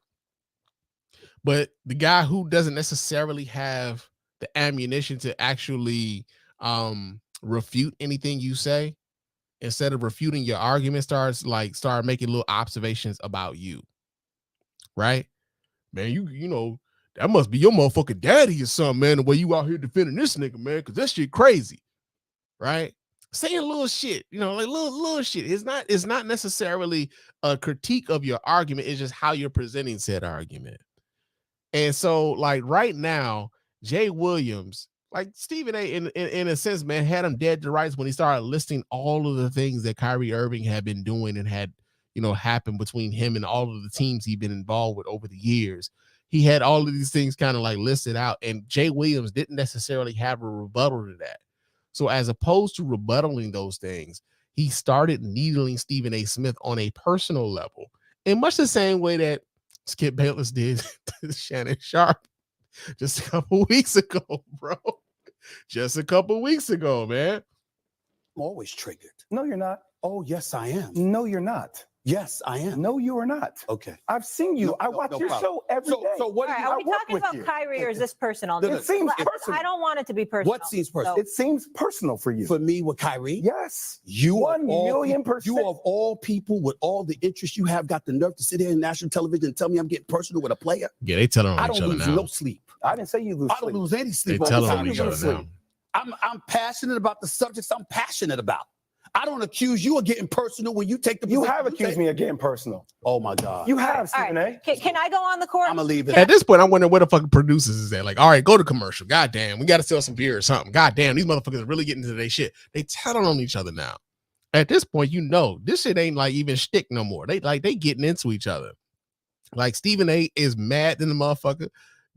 But the guy who doesn't necessarily have the ammunition to actually refute anything you say, instead of refuting your argument, start making little observations about you. Right? Man, you know, that must be your motherfucking daddy or something, man, the way you out here defending this nigga, man, because that shit crazy. Right? Saying little shit, you know, like little shit. It's not necessarily a critique of your argument. It's just how you're presenting said argument. And so, like right now, Jay Williams, like Stephen A, in a sense, man, had him dead to rights when he started listing all of the things that Kyrie Irving had been doing and had, happened between him and all of the teams he'd been involved with over the years. He had all of these things kind of like listed out, and Jay Williams didn't necessarily have a rebuttal to that. So as opposed to rebuttaling those things, he started needling Stephen A. Smith on a personal level, in much the same way that Skip Bayless did to Shannon Sharp just a couple weeks ago, bro. Just a couple weeks ago, man. I'm always triggered. No, you're not. Oh, yes, I am. No, you're not. Yes, I am. No, you are not. Okay. I've seen you. I watch your show every day. So what are we talking about Kyrie or is this personal? It seems personal. I don't want it to be personal. What seems personal? It seems personal for you. For me with Kyrie? Yes. You 1,000,000%. You of all people with all the interest you have got the nerve to sit here in national television and tell me I'm getting personal with a player? Yeah, they telling on each other now. I don't lose no sleep. I didn't say you lose sleep. I don't lose any sleep. They telling on each other now. I'm passionate about the subjects I'm passionate about. I don't accuse you of getting personal when you take the position. You have accused me of getting personal. Oh my God. You have, Stephen A. Can I go on the court? I'm gonna leave it. At this point, I'm wondering where the fucking producers is at. Like, all right, go to commercial. God damn, we got to sell some beer or something. God damn, these motherfuckers are really getting into their shit. They telling on each other now. At this point, this shit ain't like even shtick no more. They getting into each other. Like Stephen A is mad than the motherfucker.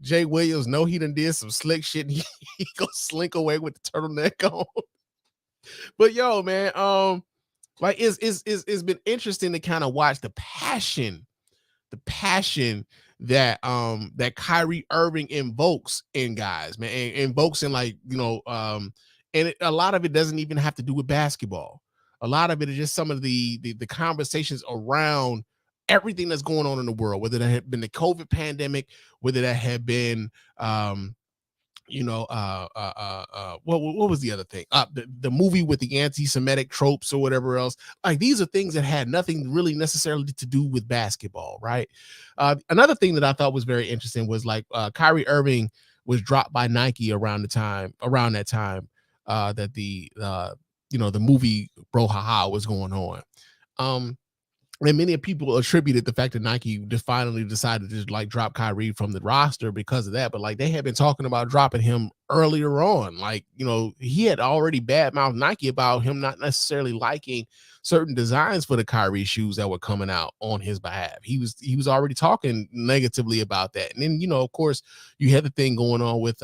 Jay Williams know he done did some slick shit. And he go slink away with the turtleneck on. But yo, man, like it's been interesting to kind of watch the passion that Kyrie Irving invokes in guys, man, and invokes in, like, and a lot of it doesn't even have to do with basketball. A lot of it is just some of the conversations around everything that's going on in the world, whether that had been the COVID pandemic, whether that had been what was the other thing? The movie with the anti-Semitic tropes or whatever else. Like, these are things that had nothing really necessarily to do with basketball, right? Another thing that I thought was very interesting was, like, Kyrie Irving was dropped by Nike around that time that the movie Bro Haha was going on. And many people attributed the fact that Nike just finally decided to just, like, drop Kyrie from the roster because of that. But, like, they had been talking about dropping him earlier on. Like, he had already badmouthed Nike about him not necessarily liking certain designs for the Kyrie shoes that were coming out on his behalf. He was already talking negatively about that. And then, of course, you had the thing going on with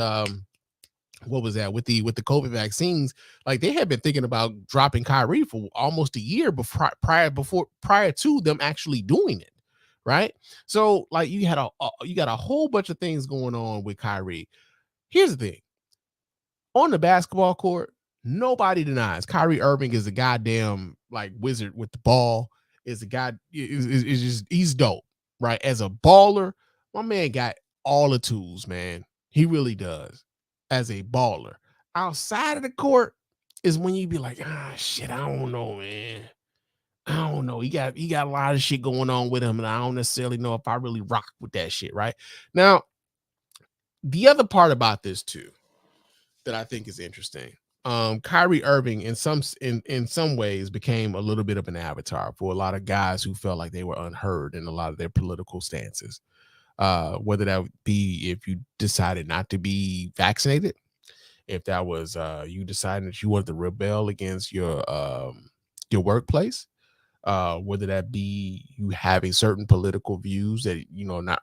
what was that with the COVID vaccines. Like, they had been thinking about dropping Kyrie for almost a year prior to them actually doing it, right? So, like, you got a whole bunch of things going on with Kyrie. Here's the thing: on the basketball court, nobody denies Kyrie Irving is a goddamn, like, wizard with the ball. Is a guy is just, he's dope, right? As a baller, my man got all the tools, man. He really does. As a baller, outside of the court is when you be like, shit, I don't know, man. I don't know. He got a lot of shit going on with him, and I don't necessarily know if I really rock with that shit, right? Now, the other part about this too that I think is interesting. Kyrie Irving in some ways became a little bit of an avatar for a lot of guys who felt like they were unheard in a lot of their political stances. Whether that would be if you decided not to be vaccinated, if that was you deciding that you wanted to rebel against your workplace, whether that be you having certain political views that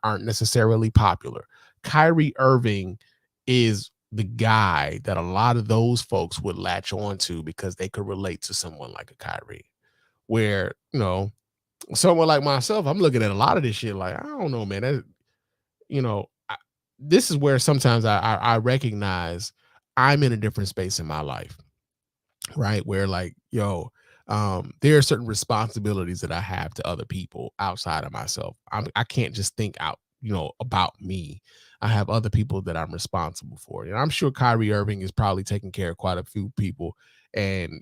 aren't necessarily popular. Kyrie Irving is the guy that a lot of those folks would latch on to because they could relate to someone like a Kyrie. Where someone like myself, I'm looking at a lot of this shit like, I don't know, man. This is where sometimes I recognize I'm in a different space in my life, right? Where, like, there are certain responsibilities that I have to other people outside of myself. I can't just think out, about me. I have other people that I'm responsible for. And I'm sure Kyrie Irving is probably taking care of quite a few people. And,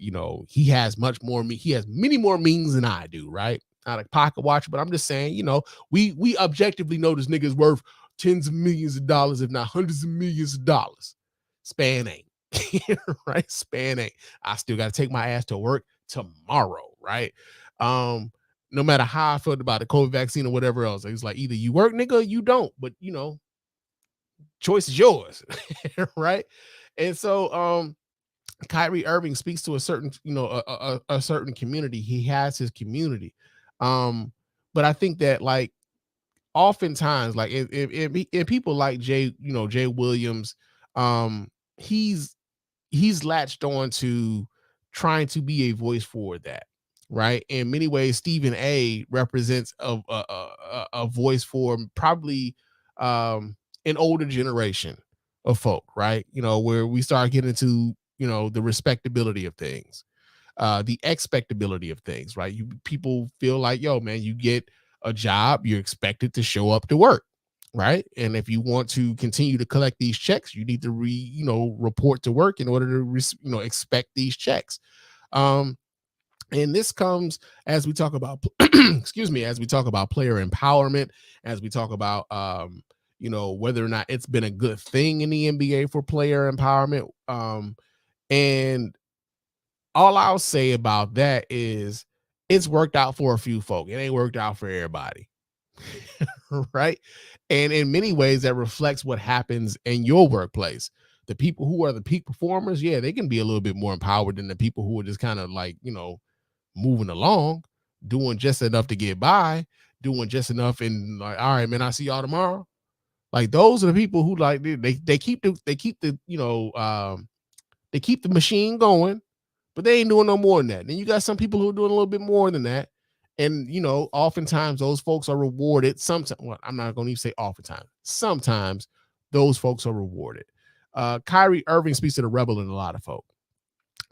he has he has many more means than I do, right? Not a pocket watch, but I'm just saying, we objectively know this nigga's worth tens of millions of dollars, if not hundreds of millions of dollars. Spann ain't. Right? Spann ain't. I still got to take my ass to work tomorrow, right? No matter how I felt about the COVID vaccine or whatever else, it's like, either you work, nigga, or you don't. But choice is yours, right? And so, Kyrie Irving speaks to a certain, a certain community. He has his community, but I think that, like, oftentimes, like, if people like Jay Williams, he's latched on to trying to be a voice for that, right? In many ways, Stephen A represents a voice for probably an older generation of folk, right? Where we start getting into the respectability of things, the expectability of things, right? People feel like, yo, man, you get a job, you're expected to show up to work, right? And if you want to continue to collect these checks, you need to report to work in order to expect these checks. And this comes as we talk about excuse me, as we talk about player empowerment, as we talk about whether or not it's been a good thing in the NBA for player empowerment. And all I'll say about that is it's worked out for a few folk. It ain't worked out for everybody. Right? And in many ways, that reflects what happens in your workplace. The people who are the peak performers, yeah, they can be a little bit more empowered than the people who are just kind of like, moving along, doing just enough to get by, doing just enough, and like, all right, man, I'll see y'all tomorrow. Like, those are the people who, like, they keep the they keep the machine going, but they ain't doing no more than that. Then you got some people who are doing a little bit more than that. And, you know, oftentimes those folks are rewarded. Sometimes, well, I'm not going to even say oftentimes. Sometimes those folks are rewarded. Kyrie Irving speaks to the rebel in a lot of folk.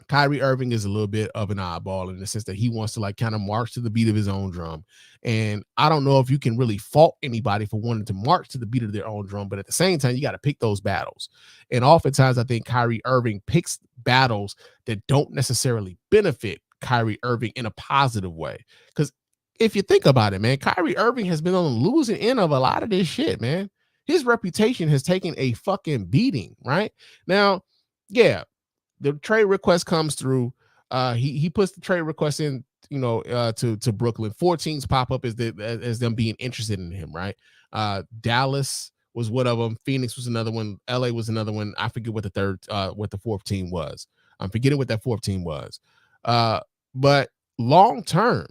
Kyrie Irving is a little bit of an oddball in the sense that he wants to like kind of march to the beat of his own drum. And I don't know if you can really fault anybody for wanting to march to the beat of their own drum, but at the same time, you got to pick those battles. And oftentimes I think Kyrie Irving picks battles that don't necessarily benefit Kyrie Irving in a positive way. Because if you think about it, man, Kyrie Irving has been on the losing end of a lot of this shit, man. His reputation has taken a fucking beating, right? Now, yeah, the trade request comes through. He puts the trade request in, you know, to Brooklyn. 4 teams pop up as them being interested in him, right? Dallas was one of them. Phoenix was another one. LA was another one. I forget what the fourth team was. I'm forgetting what that fourth team was. But long term,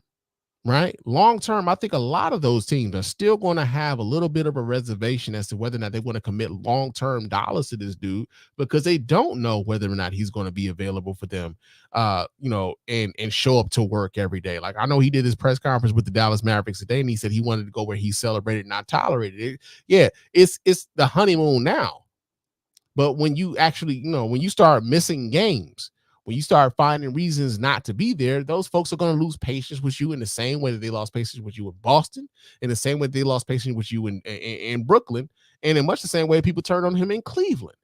right? Long term, I think a lot of those teams are still going to have a little bit of a reservation as to whether or not they want to commit long-term dollars to this dude, because they don't know whether or not he's going to be available for them, you know, and show up to work every day. Like, I know he did his press conference with the Dallas Mavericks today, and he said he wanted to go where he celebrated, not tolerated it. Yeah, it's the honeymoon now. But when you actually, you know, when you start missing games, when you start finding reasons not to be there, those folks are going to lose patience with you in the same way that they lost patience with you in Boston, in the same way they lost patience with you in Brooklyn, and in much the same way people turned on him in Cleveland,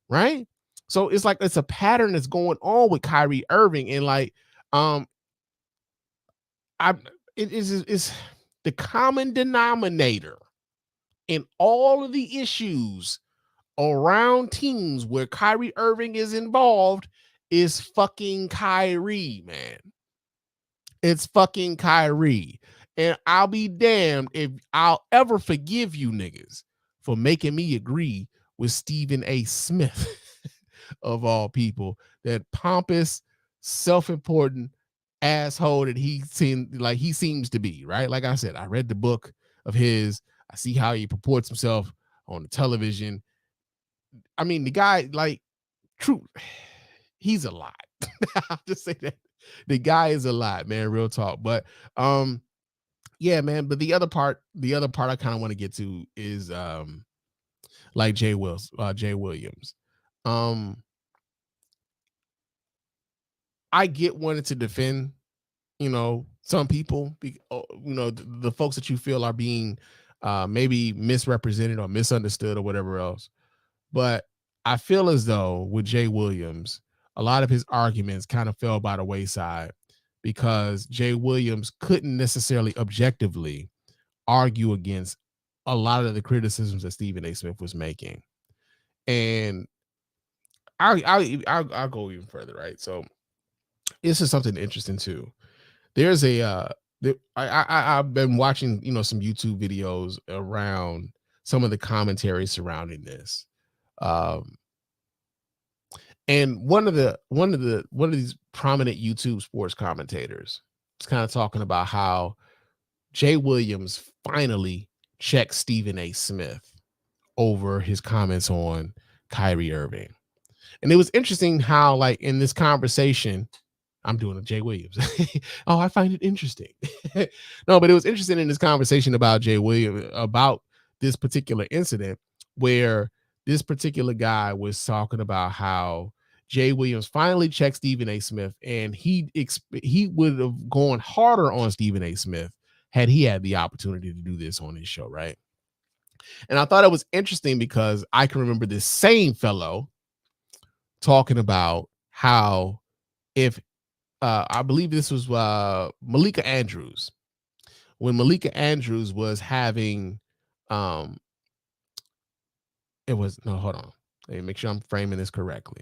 right? So it's like it's a pattern that's going on with Kyrie Irving, and like, it's the common denominator in all of the issues around teams where Kyrie Irving is involved is fucking Kyrie, man. It's fucking Kyrie. And I'll be damned if I'll ever forgive you niggas for making me agree with Stephen A. Smith, of all people, that pompous, self-important asshole that he seems to be, right? Like I said, I read the book of his. I see how he purports himself on the television. I mean, the guy, like, true, he's a lot. I'll just say that the guy is a lot, man. Real talk. But yeah, man. But the other part I kind of want to get to is like Jay Williams. I get wanting to defend, you know, some people, you know, the folks that you feel are being maybe misrepresented or misunderstood or whatever else. But I feel as though with Jay Williams, a lot of his arguments kind of fell by the wayside because Jay Williams couldn't necessarily objectively argue against a lot of the criticisms that Stephen A. Smith was making. And I'll go even further, right? So this is something interesting too. There's I've been watching, you know, some YouTube videos around some of the commentary surrounding this. And one of these prominent YouTube sports commentators is kind of talking about how Jay Williams finally checked Stephen A. Smith over his comments on Kyrie Irving. And it was interesting how, like, in this conversation, I'm doing a Jay Williams. Oh, I find it interesting. No, but it was interesting in this conversation about Jay Williams, about this particular incident where this particular guy was talking about how Jay Williams finally checked Stephen A. Smith, and he would have gone harder on Stephen A. Smith had he had the opportunity to do this on his show, right? And I thought it was interesting because I can remember this same fellow talking about how if I believe this was Malika Andrews, when Malika Andrews was having hold on. Let me make sure I'm framing this correctly.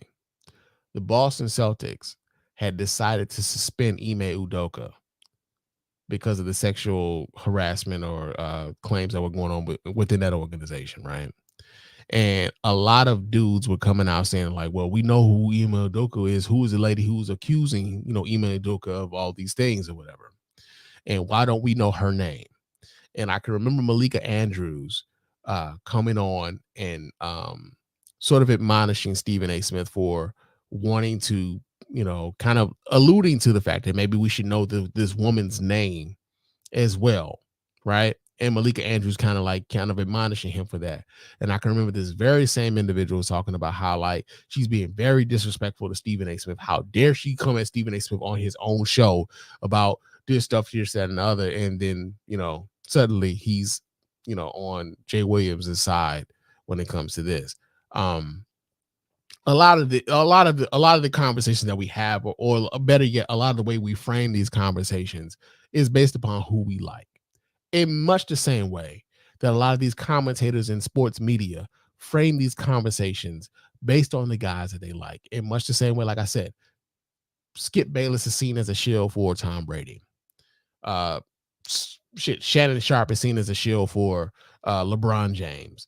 The Boston Celtics had decided to suspend Ime Udoka because of the sexual harassment or claims that were going on within that organization, right? And a lot of dudes were coming out saying, like, well, we know who Ime Udoka is. Who is the lady who's accusing, you know, Ime Udoka of all these things or whatever? And why don't we know her name? And I can remember Malika Andrews coming on and sort of admonishing Stephen A. Smith for wanting to kind of alluding to the fact that maybe we should know this woman's name as well, right? And Malika Andrews kind of admonishing him for that. And I can remember this very same individual talking about how like she's being very disrespectful to Stephen A. Smith. How dare she come at Stephen A. Smith on his own show about this stuff, this, that, and the other. And then, suddenly he's, on Jay Williams' side when it comes to this. A lot of the conversations that we have, or better yet, a lot of the way we frame these conversations is based upon who we like. In much the same way that a lot of these commentators in sports media frame these conversations based on the guys that they like. In much the same way, like I said, Skip Bayless is seen as a shill for Tom Brady. Shannon Sharp is seen as a shill for LeBron James.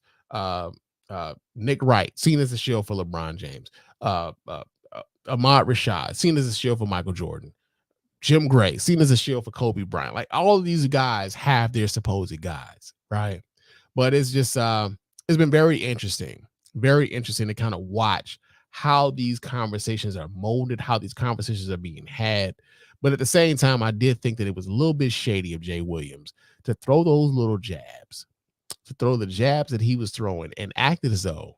Nick Wright seen as a shill for LeBron James. Ahmad Rashad seen as a shill for Michael Jordan. Jim Gray seen as a shield for Kobe Bryant. Like all of these guys have their supposed guys, right? But it's just it's been very interesting to kind of watch how these conversations are molded, how these conversations are being had. But at the same time, I did think that it was a little bit shady of Jay Williams to throw those little jabs, to throw the jabs that he was throwing and acted as though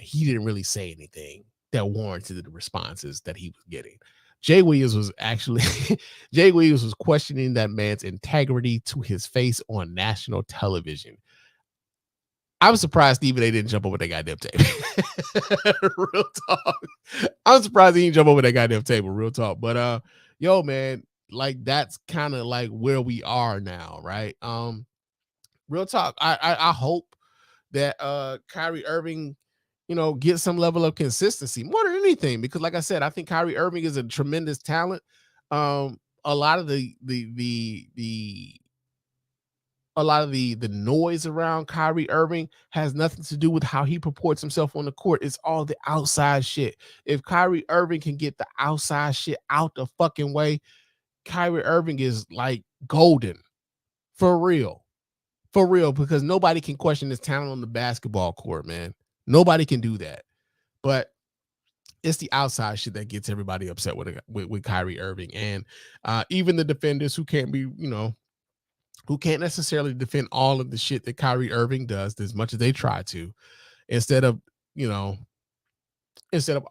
he didn't really say anything that warranted the responses that he was getting. Jay Williams was questioning that man's integrity to his face on national television. I was surprised Stephen A. didn't jump over that goddamn table. Real talk. I'm surprised he didn't jump over that goddamn table. Real talk. But yo, man, like that's kind of like where we are now, right? Real talk. I hope that Kyrie Irving, get some level of consistency more than anything, because like I said, I think Kyrie Irving is a tremendous talent. A lot of the noise around Kyrie Irving has nothing to do with how he purports himself on the court. It's all the outside shit. If Kyrie Irving can get the outside shit out the fucking way, Kyrie Irving is like golden. For real, because nobody can question his talent on the basketball court, man. Nobody can do that. But it's the outside shit that gets everybody upset with Kyrie Irving. And even the defenders who can't necessarily defend all of the shit that Kyrie Irving does as much as they try to, instead of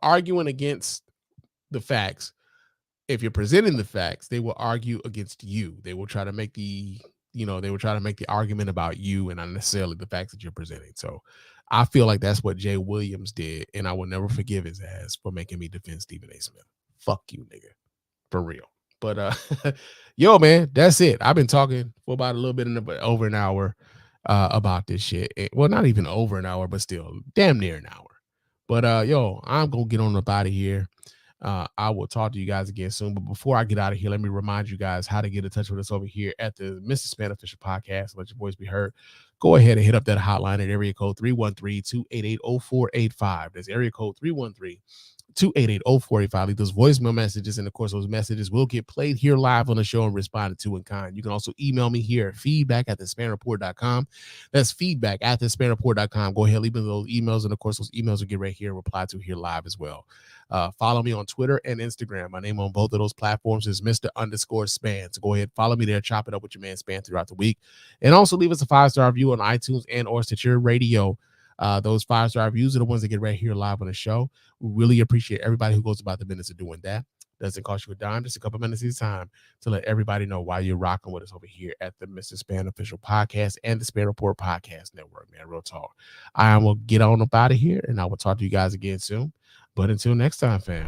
arguing against the facts, if you're presenting the facts, they will argue against you. They will try to make the argument about you and not necessarily the facts that you're presenting. So I feel like that's what Jay Williams did, and I will never forgive his ass for making me defend Stephen A. Smith. Fuck you, nigga. For real. But yo, man, that's it. I've been talking for about a little bit over an hour about this shit. Well, not even over an hour, but still damn near an hour. But yo, I'm gonna get on up out of here. I will talk to you guys again soon. But before I get out of here, let me remind you guys how to get in touch with us over here at the Mr. Spann Official Podcast. Let your voice be heard. Go ahead and hit up that hotline at area code 313-288-0485. That's area code 313-288-0485. Leave those voicemail messages, and of course, those messages will get played here live on the show and responded to in kind. You can also email me here at feedback@thespannreport.com. That's feedback@thespannreport.com. Go ahead, leave me those emails, and of course, those emails will get right here and reply to here live as well. Follow me on Twitter and Instagram. My name on both of those platforms is Mr._Spann. So go ahead, follow me there, chop it up with your man Spann throughout the week, and also leave us a 5-star review on iTunes and or Stitcher Radio. Those 5-star reviews are the ones that get right here live on the show. We really appreciate everybody who goes about the business of doing that. Doesn't cost you a dime, just a couple minutes of your time to let everybody know why you're rocking with us over here at the Mr. Spann Official Podcast and the Spann Report Podcast Network, man. Real talk. I will get on up out of here, and I will talk to you guys again soon. But until next time, fam.